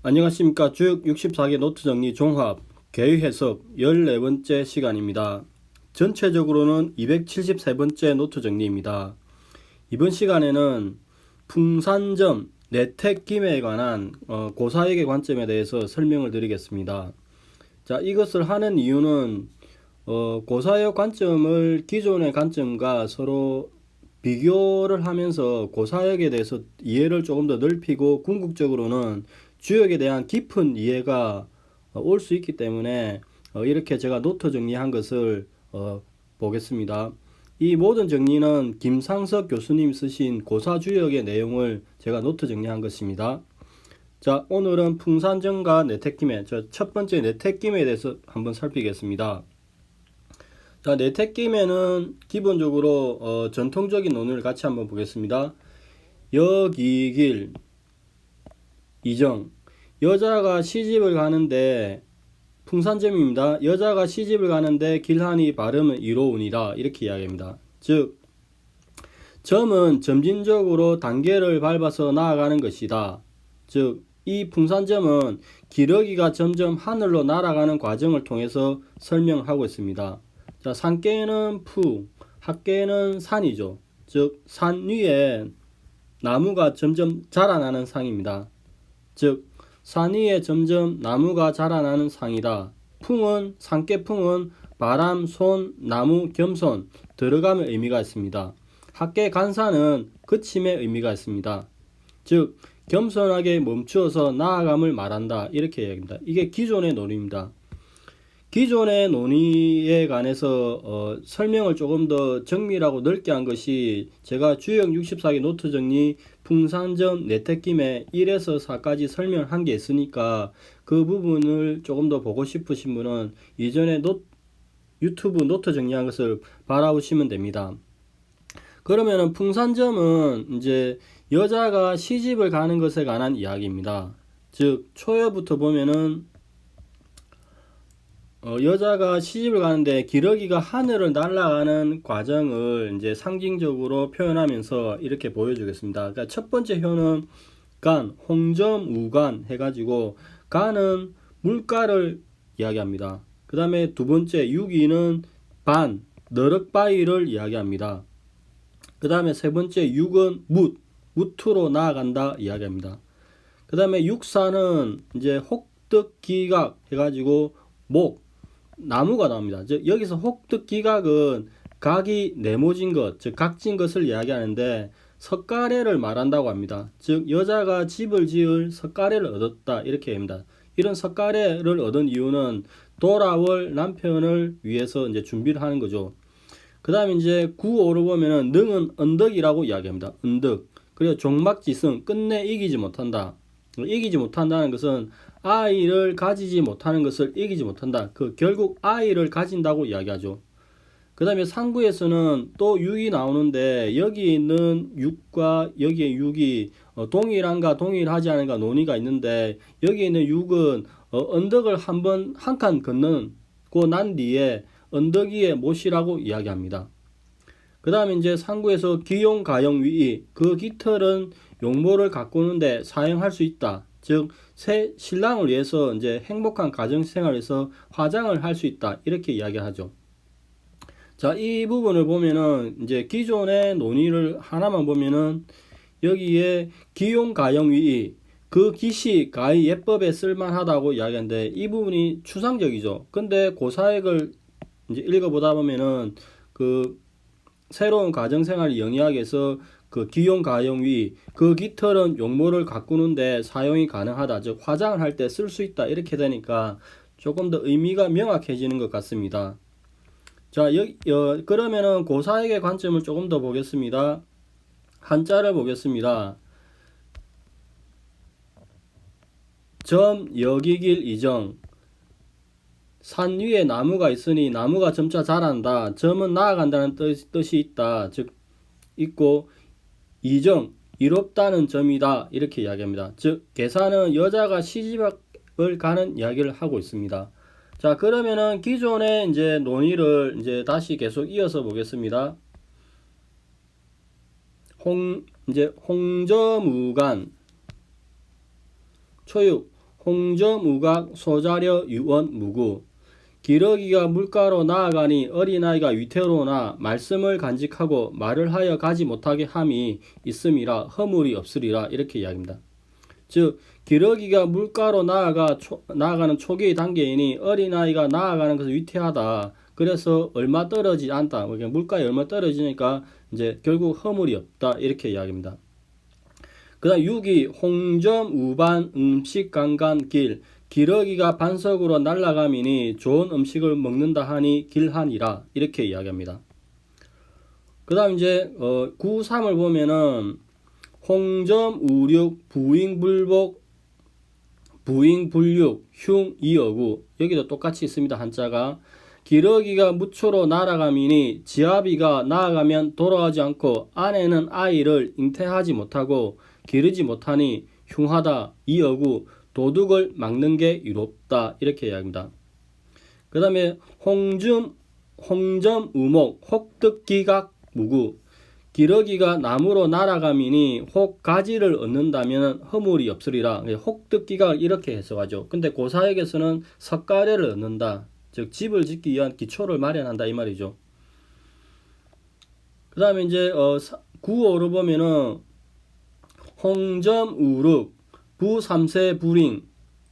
안녕하십니까. 주역 64개 노트 정리 종합 개의 해석 14번째 시간입니다. 전체적으로는 273번째 노트 정리입니다. 이번 시간에는 풍산점, 내택김에 관한 고사역의 관점에 대해서 설명을 드리겠습니다. 자, 이것을 하는 이유는 고사역 관점을 기존의 관점과 서로 비교를 하면서 고사역에 대해서 이해를 조금 더 넓히고 궁극적으로는 주역에 대한 깊은 이해가 올 수 있기 때문에 이렇게 제가 노트 정리한 것을 보겠습니다. 이 모든 정리는 김상석 교수님 쓰신 고사주역의 내용을 제가 노트 정리한 것입니다. 자, 오늘은 풍산점과 내택김에, 첫 번째 내택김에 대해서 한번 살피겠습니다. 자, 내택김에는 기본적으로 전통적인 논의를 같이 한번 보겠습니다. 여기길 이정, 여자가 시집을 가는데 풍산점입니다. 여자가 시집을 가는데 길하니 발음은 이로우니라 이렇게 이야기합니다. 즉 점은 점진적으로 단계를 밟아서 나아가는 것이다. 즉 이 풍산점은 기러기가 점점 하늘로 날아가는 과정을 통해서 설명하고 있습니다. 자, 산께는 푸, 학께는 산이죠. 즉 산 위에 나무가 점점 자라나는 상입니다. 즉 산 위에 점점 나무가 자라나는 상이다. 풍은, 산깨풍은 바람, 손, 나무, 겸손, 들어감의 의미가 있습니다. 학계 간사는 그침의 의미가 있습니다. 즉 겸손하게 멈추어서 나아감을 말한다 이렇게 이야기합니다. 이게 기존의 논의입니다. 기존의 논의에 관해서 설명을 조금 더 정밀하고 넓게 한 것이 제가 주역 64개 노트 정리 풍산점 내택김에 1에서 4까지 설명한 게 있으니까 그 부분을 조금 더 보고 싶으신 분은 이전에 유튜브 노트 정리한 것을 바라보시면 됩니다. 그러면은 풍산점은 이제 여자가 시집을 가는 것에 관한 이야기입니다. 즉 초여부터 보면은 여자가 시집을 가는데 기러기가 하늘을 날아가는 과정을 이제 상징적으로 표현하면서 이렇게 보여주겠습니다. 그러니까 첫 번째 효는 간, 홍점우간 해가지고 간은 물가를 이야기합니다. 그 다음에 두 번째 유기는 반, 너럭바위를 이야기합니다. 그 다음에 세 번째 육은 무트로 나아간다 이야기합니다. 그 다음에 육사는 이제 혹득기각 해가지고 나무가 나옵니다. 즉 여기서 혹득기각은 각이 네모진 것, 즉 각진 것을 이야기하는데 석가래를 말한다고 합니다. 즉 여자가 집을 지을 석가래를 얻었다 이렇게 합니다. 이런 석가래를 얻은 이유는 돌아올 남편을 위해서 이제 준비를 하는 거죠. 그 다음에 이제 9호로 보면은 능은 언덕이라고 이야기합니다. 언덕. 그리고 종막지승, 끝내 이기지 못한다. 이기지 못한다는 것은 아이를 가지지 못하는 것을 이기지 못한다. 결국 아이를 가진다고 이야기하죠. 그 다음에 상부에서는 또 6이 나오는데 여기 있는 6과 여기에 6이 동일한가 동일하지 않은가 논의가 있는데 여기 있는 6은 언덕을 한 칸 건너고 난 뒤에 언덕 위에 못이라고 이야기합니다. 그 다음에 이제 상구에서 기용, 가용, 위이 그 깃털은 용모를 가꾸는데 사용할 수 있다. 즉 새 신랑을 위해서 이제 행복한 가정생활을 위해서 화장을 할 수 있다. 이렇게 이야기하죠. 자, 이 부분을 보면은 이제 기존의 논의를 하나만 보면은 여기에 기용, 가용, 위이 그 기시, 가의, 예법에 쓸만하다고 이야기하는데 이 부분이 추상적이죠. 근데 고사역을 이제 읽어보다 보면은 그 새로운 가정생활을 영위하기 위해서 그 기용 가용위 그 깃털은 용모를 가꾸는데 사용이 가능하다. 즉 화장을 할 때 쓸 수 있다. 이렇게 되니까 조금 더 의미가 명확해지는 것 같습니다. 자, 그러면은 고사역의 관점을 조금 더 보겠습니다. 한자를 보겠습니다. 점, 여기길, 이정. 산 위에 나무가 있으니 나무가 점차 자란다. 점은 나아간다는 뜻이 있다. 즉 있고 이정, 이롭다는 점이다. 이렇게 이야기합니다. 즉 계산은 여자가 시집을 가는 이야기를 하고 있습니다. 자, 그러면은 기존의 이제 논의를 이제 다시 계속 이어서 보겠습니다. 홍점우간 초육 홍점 우각 소자려 유언 무구. 기러기가 물가로 나아가니 어린아이가 위태로우나 말씀을 간직하고 말을 하여 가지 못하게 함이 있음이라 허물이 없으리라. 이렇게 이야기합니다. 즉 기러기가 물가로 나아가는 초기의 단계이니 어린아이가 나아가는 것은 위태하다. 그래서 얼마 떨어지지 않다. 물가에 얼마 떨어지니까 이제 결국 허물이 없다. 이렇게 이야기합니다. 그 다음 6이 홍점 우반 음식 강간 길. 기러기가 반석으로 날아가미니 좋은 음식을 먹는다 하니 길하니라. 이렇게 이야기합니다. 그 다음 이제 9, 3을 보면은 홍점 우륙 부잉불복 부잉불육 흉 이어구. 여기도 똑같이 있습니다. 한자가. 기러기가 무초로 날아가미니 지아비가 나아가면 돌아오지 않고 아내는 아이를 잉태하지 못하고 기르지 못하니 흉하다. 이어구 도둑을 막는 게 유롭다. 이렇게 이야기합니다. 그 다음에 홍점 우목 혹득기각 무구. 기러기가 나무로 날아가미니 혹 가지를 얻는다면 허물이 없으리라. 혹득기각을 이렇게 해석하죠. 근데 고사역에서는 석가래를 얻는다. 즉 집을 짓기 위한 기초를 마련한다 이 말이죠. 그 다음에 이제 9호로 보면은 홍점 우륵 부삼세 불잉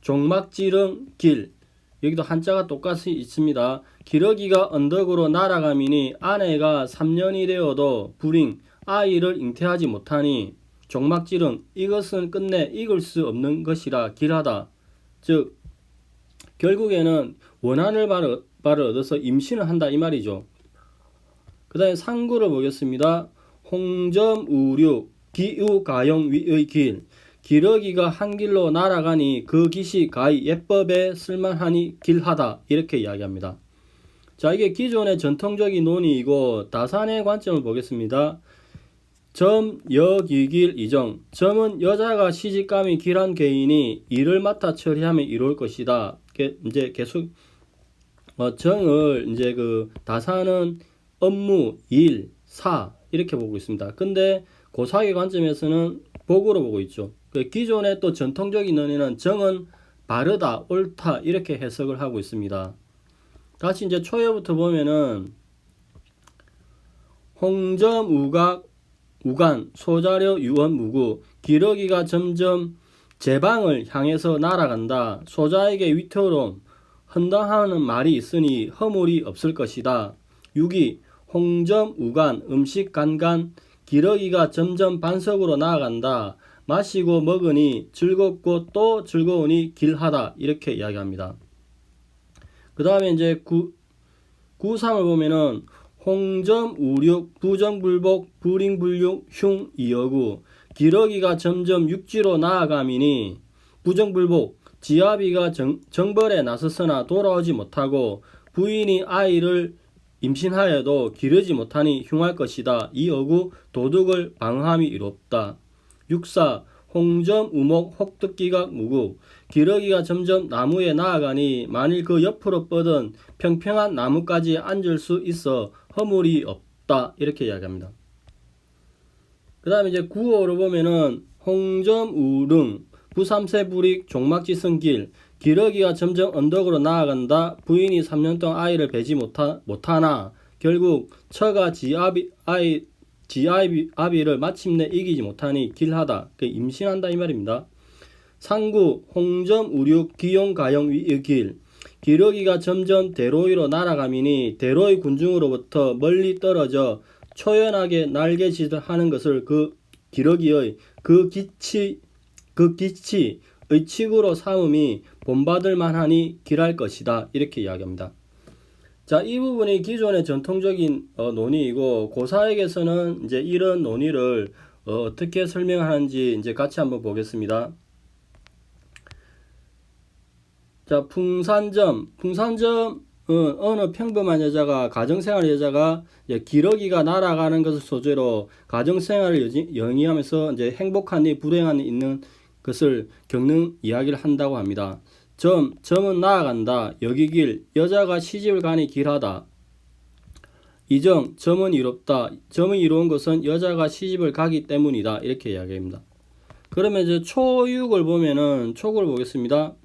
종막지릉 길. 여기도 한자가 똑같이 있습니다. 기러기가 언덕으로 날아가미니 아내가 3년이 되어도 불잉 아이를 잉태하지 못하니 종막지릉 이것은 끝내 익을 수 없는 것이라 길하다. 즉 결국에는 원하는 바를 얻어서 임신을 한다 이 말이죠. 그 다음에 상구를 보겠습니다. 홍점 우륙 기우가용 위의 길. 기러기가 한 길로 날아가니 그 깃이 가히 예법에 쓸만하니 길하다. 이렇게 이야기합니다. 자, 이게 기존의 전통적인 논의이고 다산의 관점을 보겠습니다. 점, 역, 이길, 이정. 점은 여자가 시집감이 길한 개인이 일을 맡아 처리하면 이룰 것이다. 이제 계속 정을 이제 그 다산은 업무, 일, 사 이렇게 보고 있습니다. 근데 고사의 관점에서는 복으로 보고 있죠. 기존의 또 전통적인 논의는 정은 바르다, 옳다 이렇게 해석을 하고 있습니다. 다시 이제 초여부터 보면은 홍점 우각 우간 소자려 유언 무구. 기러기가 점점 제방을 향해서 날아간다. 소자에게 위태로움 헌당하는 말이 있으니 허물이 없을 것이다. 6이 홍점 우간 음식 간간. 기러기가 점점 반석으로 나아간다. 마시고 먹으니 즐겁고 또 즐거우니 길하다. 이렇게 이야기합니다. 그 다음에 이제 9.3을 보면은 홍점 우륙 부정불복 불잉불육 흉 이어구. 기러기가 점점 육지로 나아가미니 부정불복 지아비가 정벌에 나섰으나 돌아오지 못하고 부인이 아이를 임신하여도 기르지 못하니 흉할 것이다. 이어구 도둑을 방함이 이롭다. 6.4 홍점 우목 혹득기각 무구. 기러기가 점점 나무에 나아가니 만일 그 옆으로 뻗은 평평한 나무까지 앉을 수 있어 허물이 없다. 이렇게 이야기합니다. 그 다음에 이제 9호를 보면은 홍점 우릉 부삼세 불익 종막지승길. 기러기가 점점 언덕으로 나아간다. 부인이 3년 동안 아이를 배지 못하나 결국 처가 지아비를 마침내 이기지 못하니 길하다. 임신한다 이 말입니다. 상구 홍점 우륙 기용가용 위의 길. 기러기가 점점 대로위로 날아가미니 대로의 군중으로부터 멀리 떨어져 초연하게 날개짓을 하는 것을 그 기러기의 그 기치 의칙으로 삼음이 본받을 만하니 길할 것이다. 이렇게 이야기합니다. 자, 이 부분이 기존의 전통적인 논의이고 고사역에서는 이제 이런 논의를 어떻게 설명하는지 이제 같이 한번 보겠습니다. 자, 풍산점은 어느 평범한 여자가 가정생활 여자가 기러기가 날아가는 것을 소재로 가정생활을 영위하면서 이제 행복한 일, 불행한 일 있는 것을 겪는 이야기를 한다고 합니다. 점은 나아간다. 여기길 여자가 시집을 가니 길하다. 이정 점은 이롭다. 점이 이로운 것은 여자가 시집을 가기 때문이다. 이렇게 이야기합니다. 그러면 이제 초6을 보면은 촉을 보겠습니다.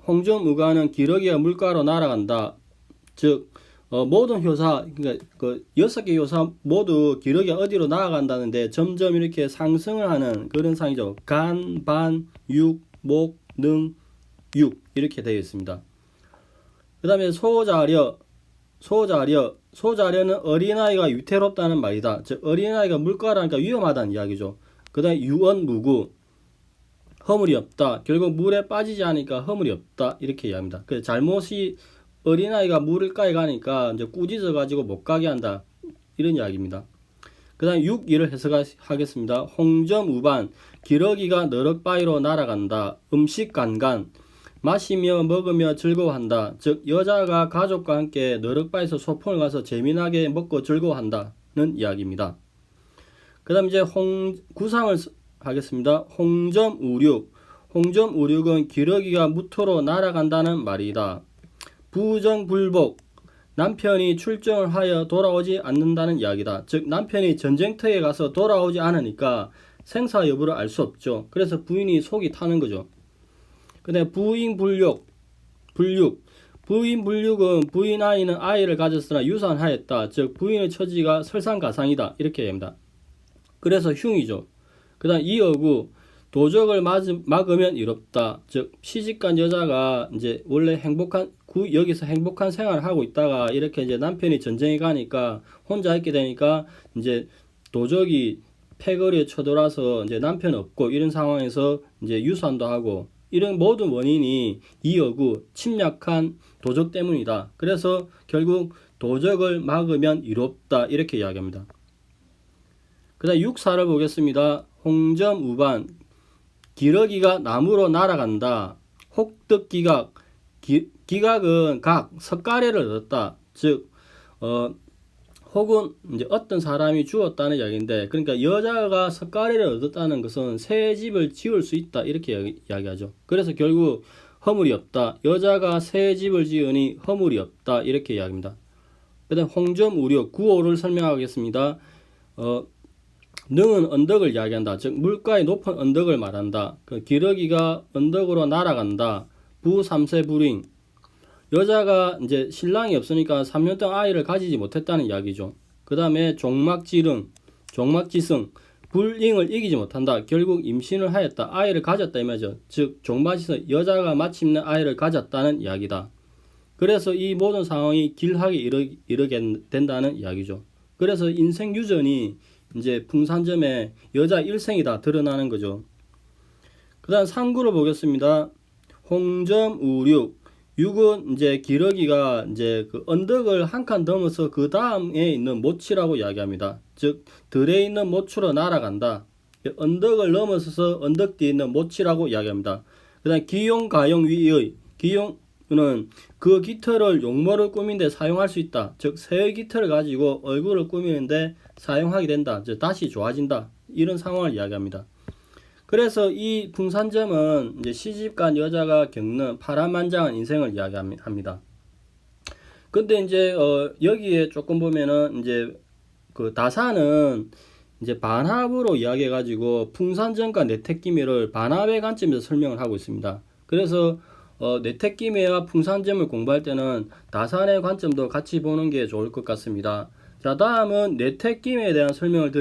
홍점우간은 기러기가 물가로 날아간다. 즉 모든 효사, 그러니까 그 6개 효사 모두 기러기가 어디로 나아간다는데 점점 이렇게 상승을 하는 그런 상이죠. 간, 반, 육, 목, 능, 육 이렇게 되어 있습니다. 그 다음에 소자려는 어린아이가 위태롭다는 말이다. 즉 어린아이가 물가라니까 위험하다는 이야기죠. 그 다음에 유언무구, 허물이 없다. 결국 물에 빠지지 않으니까 허물이 없다. 이렇게 이야기합니다. 그 잘못이 어린아이가 물가에 가니까 이제 꾸짖어 가지고 못 가게 한다. 이런 이야기입니다. 그 다음 6일을 해석하겠습니다. 홍점우반, 기러기가 너럭바위로 날아간다. 음식간간, 마시며 먹으며 즐거워한다. 즉 여자가 가족과 함께 너럭바위에서 소풍을 가서 재미나게 먹고 즐거워한다는 이야기입니다. 그 다음 이제 구상을 하겠습니다. 홍점우륙은 기러기가 무토로 날아간다는 말이다. 부정불복, 남편이 출정을 하여 돌아오지 않는다는 이야기다. 즉 남편이 전쟁터에 가서 돌아오지 않으니까 생사 여부를 알 수 없죠. 그래서 부인이 속이 타는 거죠. 그 다음에 부인불육은 부인 아이는 아이를 가졌으나 유산하였다. 즉 부인의 처지가 설상가상이다. 이렇게 합니다. 그래서 흉이죠. 그 다음 이어구, 도적을 막으면 이롭다. 즉 시집간 여자가 이제 원래 여기서 행복한 생활을 하고 있다가 이렇게 이제 남편이 전쟁에 가니까 혼자 있게 되니까 이제 도적이 패거리에 쳐들어와서 이제 남편 없고 이런 상황에서 이제 유산도 하고 이런 모든 원인이 이어구, 침략한 도적 때문이다. 그래서 결국 도적을 막으면 이롭다. 이렇게 이야기합니다. 그 다음 육사를 보겠습니다. 홍점우반, 기러기가 나무로 날아간다. 혹득기각, 기각은 각, 석가래를 얻었다. 즉 혹은 이제 어떤 사람이 죽었다는 이야기인데, 그러니까 여자가 석가래를 얻었다는 것은 새 집을 지을 수 있다. 이렇게 이야기하죠. 그래서 결국 허물이 없다. 여자가 새 집을 지으니 허물이 없다. 이렇게 이야기합니다. 그 다음 홍점우력, 구호를 설명하겠습니다. 능은 언덕을 이야기한다. 즉 물가의 높은 언덕을 말한다. 그 기러기가 언덕으로 날아간다. 부삼세불잉, 여자가 이제 신랑이 없으니까 3년 동안 아이를 가지지 못했다는 이야기죠. 그 다음에 종막지승, 불잉을 이기지 못한다. 결국 임신을 하였다. 아이를 가졌다 이 말이죠. 즉 종막지승, 여자가 마침내 아이를 가졌다는 이야기다. 그래서 이 모든 상황이 길하게 이르게 된다는 이야기죠. 그래서 인생 유전이 이제 풍산점에 여자 일생이 다 드러나는 거죠. 그 다음 상구를 보겠습니다. 홍점우륙, 육은 이제 기러기가 이제 그 언덕을 한 칸 넘어서 그 다음에 있는 모치라고 이야기합니다. 즉 들에 있는 모추로 날아간다. 언덕을 넘어서서 언덕 뒤에 있는 모치라고 이야기합니다. 그 다음 기용가용위의, 기용은 그 깃털을 용모를 꾸미는데 사용할 수 있다. 즉 새의 깃털을 가지고 얼굴을 꾸미는데 사용하게 된다. 즉 다시 좋아진다. 이런 상황을 이야기합니다. 그래서 이 풍산점은 이제 시집간 여자가 겪는 파란만장한 인생을 이야기합니다. 근데 이제 여기에 조금 보면은 이제 그 다사는 이제 반합으로 이야기해가지고 풍산점과 내택기매를 반합의 관점에서 설명을 하고 있습니다. 그래서 내택기매와 풍산점을 공부할 때는 다산의 관점도 같이 보는 게 좋을 것 같습니다. 자, 다음은 내택기매에 대한 설명을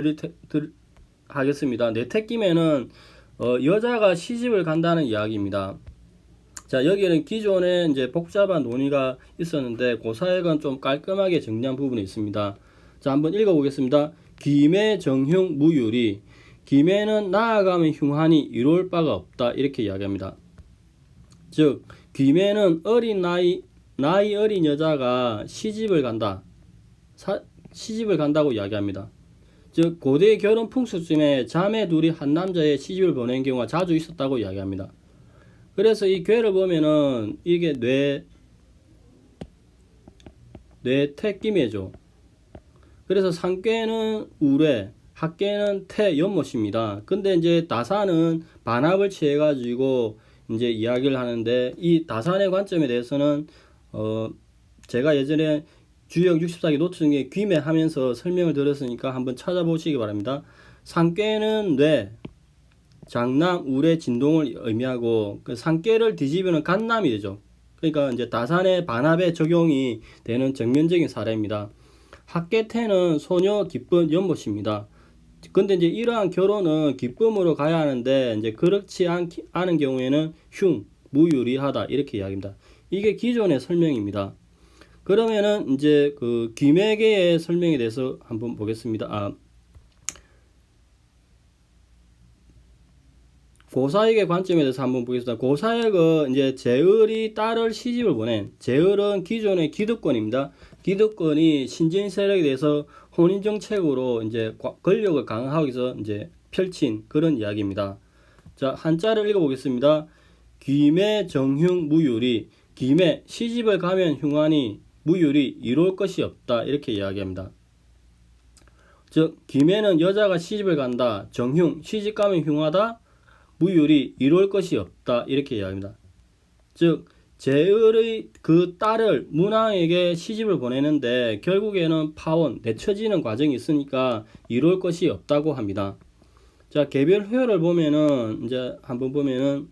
하겠습니다. 내택기매는 여자가 시집을 간다는 이야기입니다. 자, 여기는 기존에 이제 복잡한 논의가 있었는데 그 사역은 좀 깔끔하게 정리한 부분이 있습니다. 자, 한번 읽어보겠습니다. 기매 정흉 무유리, 기매는 나아가면 흉하니 이룰 바가 없다. 이렇게 이야기합니다. 즉 기매는 나이 어린 여자가 시집을 간다고 이야기합니다. 즉 고대 결혼 풍습 중에 자매 둘이 한 남자의 시집을 보낸 경우가 자주 있었다고 이야기합니다. 그래서 이 괴를 보면은 이게 뇌택기매죠. 그래서 상괴는 우뢰, 학괴는 태, 연못입니다. 근데 이제 다산은 반합을 취해 가지고 이제 이야기를 하는데, 이 다산의 관점에 대해서는 제가 예전에 주역 64기 노트 중에 귀매하면서 설명을 드렸으니까 한번 찾아보시기 바랍니다. 상괴는 뇌, 장남, 울의 진동을 의미하고 그 산깨를 뒤집으면 간남이 되죠. 그러니까 이제 다산의 반합에 적용이 되는 정면적인 사례입니다. 학계태는 소녀 기쁜 연못입니다. 근데 이제 이러한 결혼은 기쁨으로 가야 하는데 이제 그렇지 않은 경우에는 무유리하다 이렇게 이야기합니다. 이게 기존의 설명입니다. 그러면은 이제 그 귀매개의 설명에 대해서 한번 보겠습니다. 고사익의 관점에 대해서 한번 보겠습니다. 고사익은 이제 제을이 딸을 시집을 보낸, 제을은 기존의 기득권입니다. 기득권이 신진 세력에 대해서 혼인 정책으로 이제 권력을 강화하기 위해서 이제 펼친 그런 이야기입니다. 자, 한자를 읽어보겠습니다. 귀매 정흉 무유리, 귀매 시집을 가면 흉하니 무유리 이룰 것이 없다 이렇게 이야기합니다. 즉 귀매는 여자가 시집을 간다, 정흉 시집 가면 흉하다, 무유리 이룰 것이 없다 이렇게 이야기합니다. 즉 제을의 그 딸을 문왕에게 시집을 보내는데 결국에는 파혼, 내쳐지는 과정이 있으니까 이룰 것이 없다고 합니다. 자, 개별 효를 보면은 이제 한번 보면은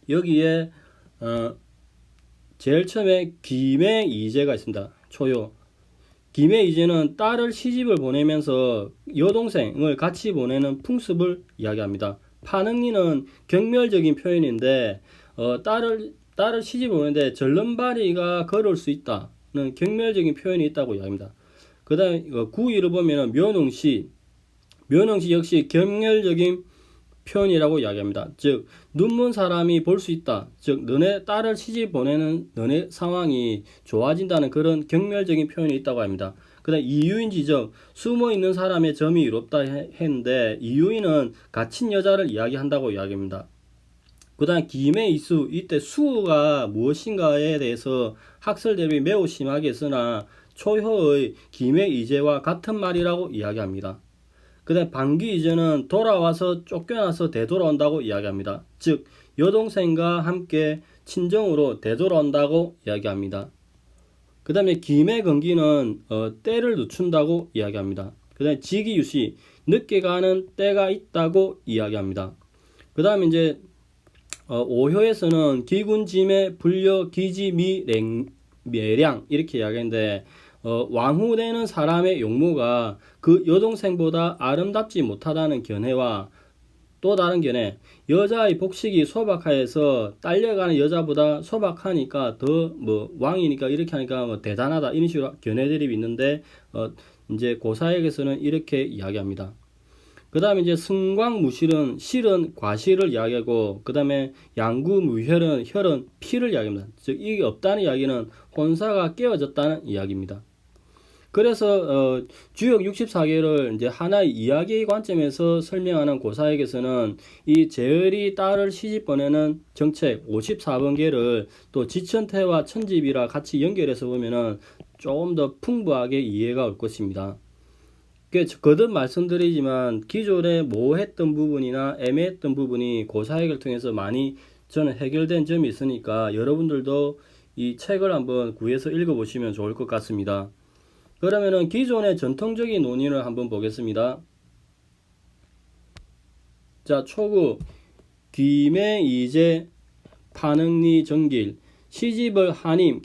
여기에 제일 처음에 귀매이제가 있습니다. 초요. 귀매이제는 딸을 시집을 보내면서 여동생을 같이 보내는 풍습을 이야기합니다. 파능리는 경멸적인 표현인데 딸을 시집 오는데 절름발이가 걸을 수 있다는 경멸적인 표현이 있다고 이야기합니다. 그 다음에 구이를 보면 묘능시 역시 경멸적인 표현이라고 이야기합니다. 즉 눈먼 사람이 볼 수 있다. 즉 너네 딸을 시집 보내는 너네 상황이 좋아진다는 그런 경멸적인 표현이 있다고 합니다. 그 다음 이유인 지적, 숨어있는 사람의 점이 이롭다 했는데 이유인은 갇힌 여자를 이야기한다고 이야기합니다. 그 다음 기매이수, 이때 수가 무엇인가에 대해서 학설 대립이 매우 심하게 했으나 초효의 기매이제와 같은 말이라고 이야기합니다. 그 다음 방귀이제는 돌아와서 쫓겨나서 되돌아온다고 이야기합니다. 즉 여동생과 함께 친정으로 되돌아온다고 이야기합니다. 그 다음에 기매건기는 때를 늦춘다고 이야기합니다. 그 다음에 지기유시 늦게 가는 때가 있다고 이야기합니다. 그 다음에 이제 오효에서는 기군짐의 불려 기지미매량 이렇게 이야기하는데 왕후되는 사람의 용모가 그 여동생보다 아름답지 못하다는 견해와 또 다른 견해, 여자의 복식이 소박하여서 딸려가는 여자보다 소박하니까 더 왕이니까 이렇게 하니까 대단하다 이런 식으로 견해들이 있는데 이제 고사역에서는 이렇게 이야기합니다. 그 다음에 이제 승광무실은 실은 과실을 이야기하고 그 다음에 양구무혈은 혈은 피를 이야기합니다. 즉 이게 없다는 이야기는 혼사가 깨어졌다는 이야기입니다. 그래서 주역 64개를 이제 하나의 이야기의 관점에서 설명하는 고사역에서는 이 제을이 딸을 시집 보내는 정책 54번계를 또 지천태와 천집이라 같이 연결해서 보면은 조금 더 풍부하게 이해가 올 것입니다. 거듭 말씀드리지만 기존에 모호했던 부분이나 애매했던 부분이 고사역을 통해서 많이 저는 해결된 점이 있으니까 여러분들도 이 책을 한번 구해서 읽어보시면 좋을 것 같습니다. 그러면은 기존의 전통적인 논의를 한번 보겠습니다. 자, 초구 귀매이제 파능리 정길 시집을 하님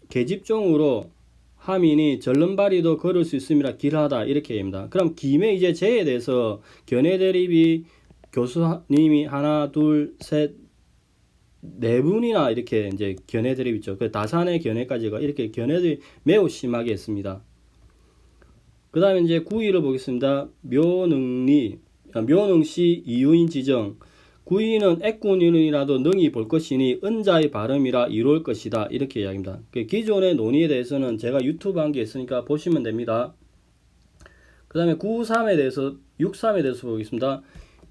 계집종으로 하민이 절름발이도 걸을 수 있음이라 길하다 이렇게 얘기합니다. 그럼 귀매이제 제에 대해서 견해 대립이 교수님이 하나 둘 셋 네 분이나 이렇게 이제 견해 대립 있죠. 그 다산의 견해까지가 이렇게 견해들이 매우 심하게 했습니다. 그 다음에 이제 9위를 보겠습니다. 묘능시 이유인 지정. 9위는 애꾼이라도 능히 볼 것이니 은자의 발음이라 이룰 것이다. 이렇게 이야기합니다. 기존의 논의에 대해서는 제가 유튜브 한 게 있으니까 보시면 됩니다. 그 다음에 93에 대해서, 63에 대해서 보겠습니다.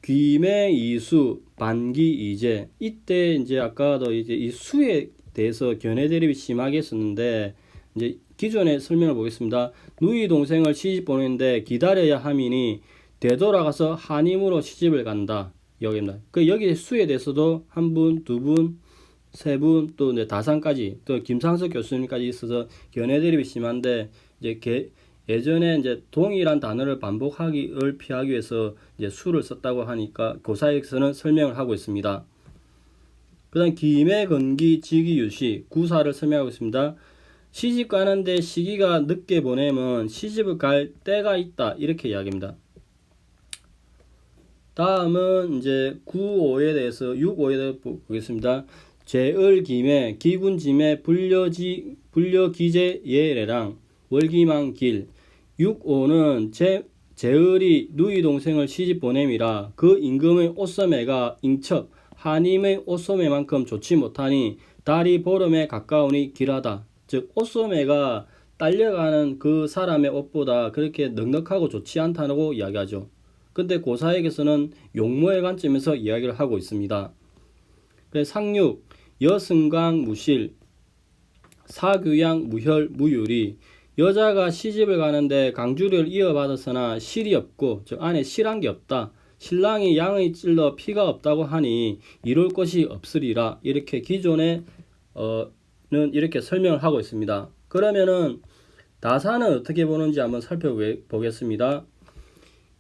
귀매이수, 반기이제. 이때 이제 아까도 이제 이 수에 대해서 견해 대립이 심하게 했었는데, 이제 기존의 설명을 보겠습니다. 누이 동생을 시집 보내는데 기다려야 함이니 되돌아가서 한임으로 시집을 간다. 여기입니다. 여기 수에 대해서도 한 분, 두 분, 세 분, 또 이제 다산까지, 또 김상석 교수님까지 있어서 견해 대립이 심한데, 이제 예전에 이제 동일한 단어를 반복하기를 피하기 위해서 이제 수를 썼다고 하니까 고사에서는 설명을 하고 있습니다. 그 다음 기매, 건기, 직위, 유시 구사를 설명하고 있습니다. 시집 가는데 시기가 늦게 보내면 시집을 갈 때가 있다 이렇게 이야기합니다. 다음은 이제 9.5에 대해서 6.5에 대해서 보겠습니다. 제을, 기매, 기군지매, 불려기재, 예래랑 월기만, 길. 6.5는 제을이 누이 동생을 시집 보냄이라 그 임금의 옷소매가 잉첩 하님의 옷소매만큼 좋지 못하니 달이 보름에 가까우니 길하다. 즉 옷소매가 딸려가는 그 사람의 옷보다 그렇게 넉넉하고 좋지 않다고 이야기하죠. 근데 고사에게서는 용모의 관점에서 이야기를 하고 있습니다. 상육, 여승강, 무실, 사규양, 무혈, 무유리. 여자가 시집을 가는데 강주리를 이어받았으나 실이 없고 즉 안에 실한 게 없다. 신랑이 양의 찔러 피가 없다고 하니 이룰 것이 없으리라. 이렇게 기존에 는 이렇게 설명을 하고 있습니다. 그러면은 다사는 어떻게 보는지 한번 살펴보겠습니다.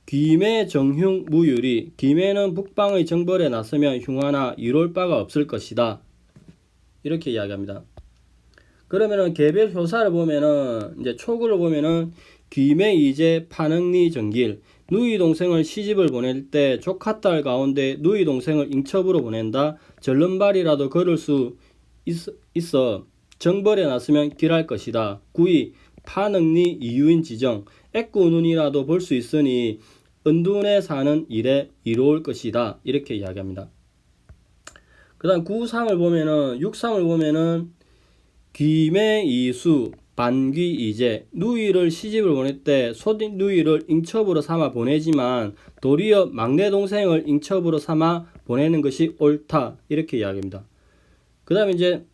귀매, 정흉, 무유리. 귀매는 북방의 정벌에 나서면 흉하나 이룰 바가 없을 것이다. 이렇게 이야기합니다. 그러면은 개별 효사를 보면은 이제 초구를 보면은 귀매, 이제, 판응리, 정길. 누이 동생을 시집을 보낼 때 조카딸 가운데 누이 동생을 잉첩으로 보낸다. 절름발이라도 걸을 수 있어 정벌에 나서면 길할 것이다. 9위 판응리, 이유인 지정. 애꾸눈이라도 볼 수 있으니 은둔에 사는 일에 이로울 것이다. 이렇게 이야기합니다. 그 다음 9.3을 보면은 6.3을 보면은 귀매, 이수, 반귀, 이제. 누이를 시집을 보낼 때 소뒷 누이를 잉첩으로 삼아 보내지만 도리어 막내 동생을 잉첩으로 삼아 보내는 것이 옳다. 이렇게 이야기합니다. 그 다음에 이제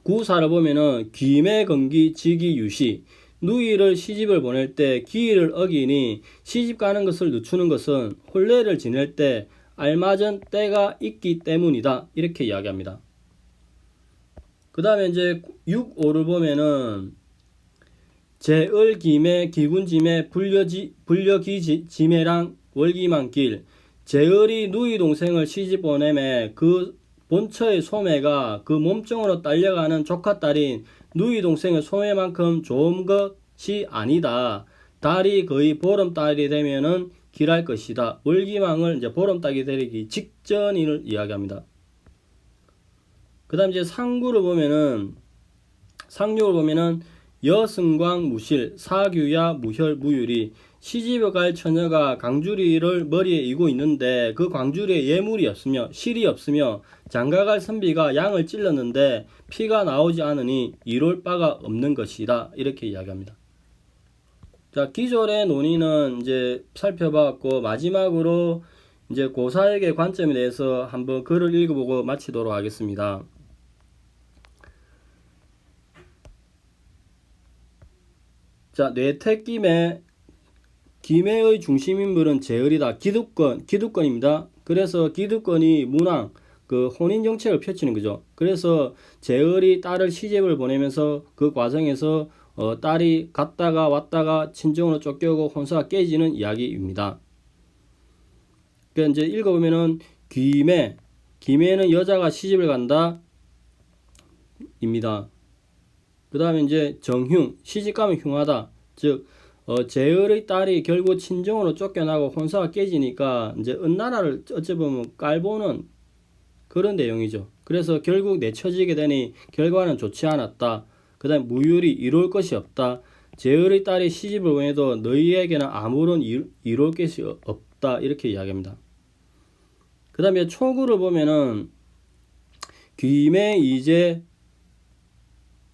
9.4를 보면은 귀매, 건기, 직위, 유시. 누이를 시집을 보낼 때 기일을 어기니 시집 가는 것을 늦추는 것은 혼례를 지낼 때 알맞은 때가 있기 때문이다. 이렇게 이야기합니다. 그 다음에 이제 6.5를 보면은 제을, 기매, 기군지매, 불려기지매랑 월기만, 길. 제을이 누이 동생을 시집 보내매 그 본처의 소매가 그 몸종으로 딸려가는 조카딸인 누이 동생의 소매만큼 좋은 것이 아니다. 달이 거의 보름달이 되면은 길할 것이다. 월기망을 이제 보름달이 되기 직전을 이야기합니다. 그 다음 이제 상구를 보면은 상육을 보면은 여승광, 무실, 사규야, 무혈, 무유리. 시집을 갈 처녀가 강주리를 머리에 이고 있는데 그 강주리에 예물이 없으며 실이 없으며 장가갈 선비가 양을 찔렀는데 피가 나오지 않으니 이룰 바가 없는 것이다. 이렇게 이야기합니다. 자, 기존의 논의는 이제 살펴봤고 마지막으로 이제 고사에게 관점에 대해서 한번 글을 읽어보고 마치도록 하겠습니다. 자, 뇌택김의 김해의 중심인물은 제을이다. 기득권입니다. 그래서 기득권이 문왕, 그 혼인 정책을 펼치는 거죠. 그래서 제을이 딸을 시집을 보내면서 그 과정에서 딸이 갔다가 왔다가 친정으로 쫓겨오고 혼사가 깨지는 이야기입니다. 그 이제 읽어보면은 기매는 여자가 시집을 간다 입니다. 그 다음에 이제 정흉, 시집가면 흉하다. 즉 제을의 딸이 결국 친정으로 쫓겨나고 혼사가 깨지니까 이제 은나라를 어찌 보면 깔보는 그런 내용이죠. 그래서 결국 내쳐지게 되니 결과는 좋지 않았다. 그 다음에 무율이 이룰 것이 없다. 제을의 딸이 시집을 보내도 너희에게는 아무런 이룰 것이 없다. 이렇게 이야기합니다. 그 다음에 초구를 보면은 귀매, 이제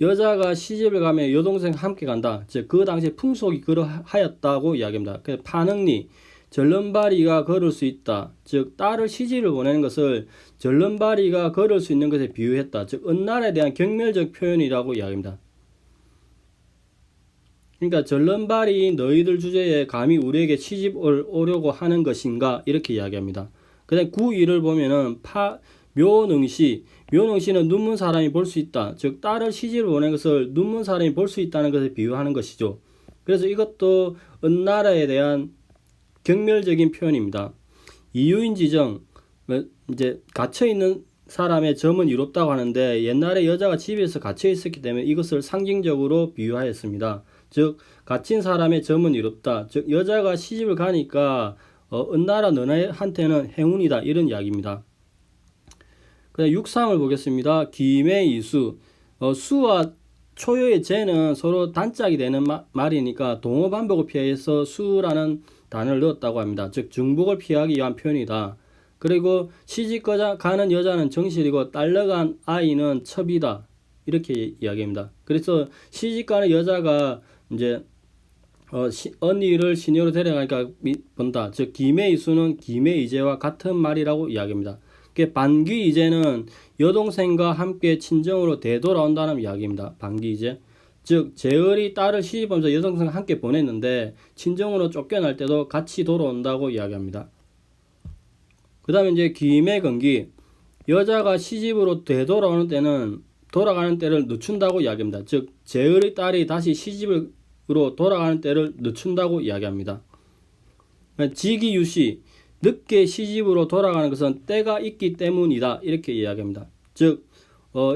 여자가 시집을 가면 여동생 함께 간다. 즉 그 당시 풍속이 그러하였다고 이야기합니다. 그래서 판응리, 절름발이가 걸을 수 있다. 즉 딸을 시집을 보내는 것을 절름발이가 걸을 수 있는 것에 비유했다. 즉 은날에 대한 경멸적 표현이라고 이야기합니다. 그러니까 절름발이 너희들 주제에 감히 우리에게 시집을 오려고 하는 것인가 이렇게 이야기합니다. 그 다음에 9.1을 보면은 묘능시는 눈먼 사람이 볼 수 있다. 즉 딸을 시집을 보낸 것을 눈먼 사람이 볼 수 있다는 것을 비유하는 것이죠. 그래서 이것도 은나라에 대한 경멸적인 표현입니다. 이유인 지정, 이제 갇혀 있는 사람의 점은 이롭다고 하는데 옛날에 여자가 집에서 갇혀 있었기 때문에 이것을 상징적으로 비유하였습니다. 즉 갇힌 사람의 점은 이롭다. 즉 여자가 시집을 가니까 은나라 너네한테는 행운이다, 이런 이야기입니다. 그다음 6상을 보겠습니다. 기매 이수. 수와 초요의 제는 서로 단짝이 되는 말이니까 동어 반복을 피해서 수라는 단어를 넣었다고 합니다. 즉 중복을 피하기 위한 표현이다. 그리고 시집 가는 여자는 정실이고 딸려간 아이는 첩이다, 이렇게 이야기합니다. 그래서 시집 가는 여자가 이제 언니를 시녀로 데려가니까 본다. 즉 기매이수는 기매이제와 같은 말이라고 이야기합니다. 반기이제는 여동생과 함께 친정으로 되돌아온다는 이야기입니다. 반기이제. 즉 재얼이 딸을 시집하면서 여동생과 함께 보냈는데 친정으로 쫓겨날 때도 같이 돌아온다고 이야기합니다. 그 다음에 이제 기매건기. 여자가 시집으로 되돌아오는 때는 돌아가는 때를 늦춘다고 이야기합니다. 즉 재얼의 딸이 다시 시집으로 돌아가는 때를 늦춘다고 이야기합니다. 지기유시. 늦게 시집으로 돌아가는 것은 때가 있기 때문이다, 이렇게 이야기합니다. 즉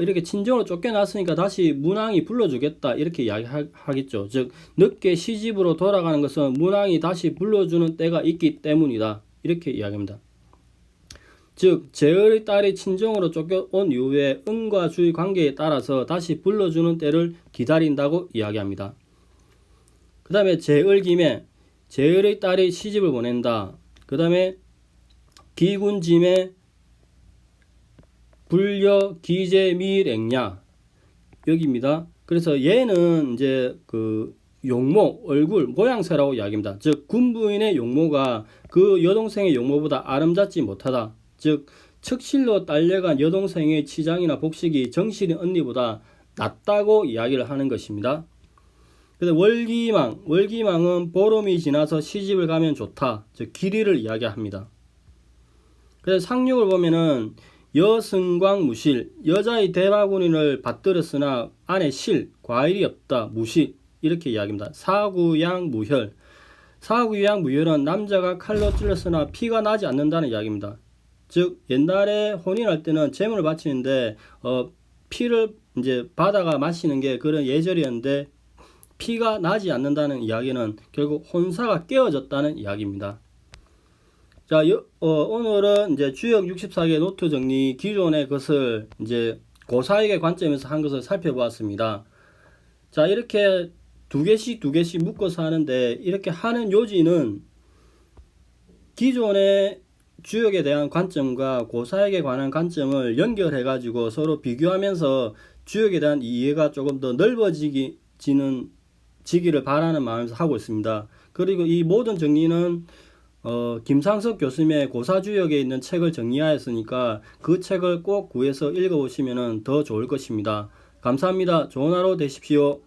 이렇게 친정으로 쫓겨났으니까 다시 문왕이 불러주겠다, 이렇게 이야기하겠죠. 즉 늦게 시집으로 돌아가는 것은 문왕이 다시 불러주는 때가 있기 때문이다, 이렇게 이야기합니다. 즉 재얼의 딸이 친정으로 쫓겨온 이후에 은과 주의 관계에 따라서 다시 불러주는 때를 기다린다고 이야기합니다. 그 다음에 재얼김에. 재얼의 딸이 시집을 보낸다. 그 다음에 기군짐에 불려 기제미랭냐, 여기입니다. 그래서 얘는 이제 그 용모, 얼굴, 모양새라고 이야기합니다. 즉 군부인의 용모가 그 여동생의 용모보다 아름답지 못하다. 즉 척실로 딸려간 여동생의 치장이나 복식이 정실인 언니보다 낫다고 이야기를 하는 것입니다. 그래서 월기망. 월기망은 보름이 지나서 시집을 가면 좋다. 즉 길이를 이야기합니다. 그래서 상륙을 보면은 여승광 무실. 여자의 대바구니를 받들었으나 안에 실, 과일이 없다. 무실, 이렇게 이야기합니다. 사구양 무혈. 사구양 무혈은 남자가 칼로 찔렀으나 피가 나지 않는다는 이야기입니다. 즉 옛날에 혼인할 때는 제물을 바치는데 피를 이제 바다가 마시는 게 그런 예절이었는데 피가 나지 않는다는 이야기는 결국 혼사가 깨어졌다는 이야기입니다. 자, 오늘은 이제 주역 64개 노트 정리 기존의 것을 이제 고사익의 관점에서 한 것을 살펴보았습니다. 자, 이렇게 두 개씩 묶어서 하는데 이렇게 하는 요지는 기존의 주역에 대한 관점과 고사익에 관한 관점을 연결해 가지고 서로 비교하면서 주역에 대한 이해가 조금 더 넓어지기를 바라는 마음에서 하고 있습니다. 그리고 이 모든 정리는 김상석 교수님의 고사주역에 있는 책을 정리하였으니까 그 책을 꼭 구해서 읽어보시면 더 좋을 것입니다. 감사합니다. 좋은 하루 되십시오.